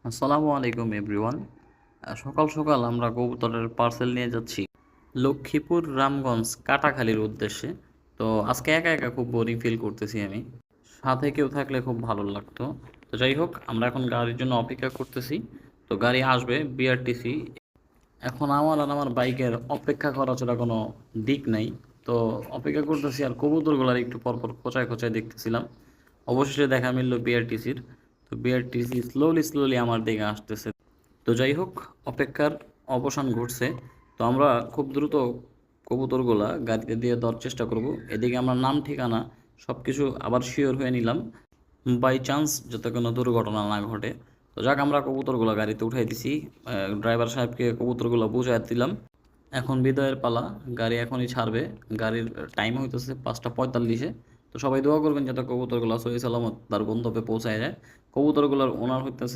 আসসালামু আলাইকুম এভরিওয়ান। সকাল সকাল আমরা কবুতরের পার্সেল নিয়ে যাচ্ছি লক্ষ্মীপুর রামগঞ্জ কাটাখালীর উদ্দেশ্যে। তো আজকে একা একা খুব বোরিং ফিল করতেছি আমি, সাথে কেউ থাকলে খুব ভালো লাগতো। তো যাই হোক, আমরা এখন গাড়ির জন্য অপেক্ষা করতেছি। তো গাড়ি আসবে বিআরটিসি। এখন আমার আর আমার বাইকের অপেক্ষা করা ছাড়া কোনো দিক নাই। তো অপেক্ষা করতেছি আর কবুতরগুলার একটু পরপর খোঁচায় খোঁচায় দেখতেছিলাম। অবশেষে দেখা মিলল বিআরটিসির। তো বিআরটিসি স্লোলি স্লোলি আমার দিকে আসতেছে। তো যাই হোক, অপেক্ষার অবসান ঘটছে। তো আমরা খুব দ্রুত কবুতরগুলা গাড়িতে দিয়ে দেওয়ার চেষ্টা করব। এদিকে আমরা নাম ঠিকানা সব কিছু আবার শিওর হয়ে নিলাম, বাই চান্স যাতে কোনো দুর্ঘটনা না ঘটে। তো যাক, আমরা কবুতরগুলো গাড়িতে উঠাই দিছি। ড্রাইভার সাহেবকে কবুতরগুলো বুঝাই দিলাম। এখন বিদায়ের পালা, গাড়ি এখনই ছাড়বে। গাড়ির টাইম হইতেছে 5টা 45-এ। তো সবাই দোয়া করবেন যাতে কবুতরগুলো সহি সালামত তার গন্তব্যে পৌঁছায় যায়। কবুতরগুলোর ওনার হইতেছে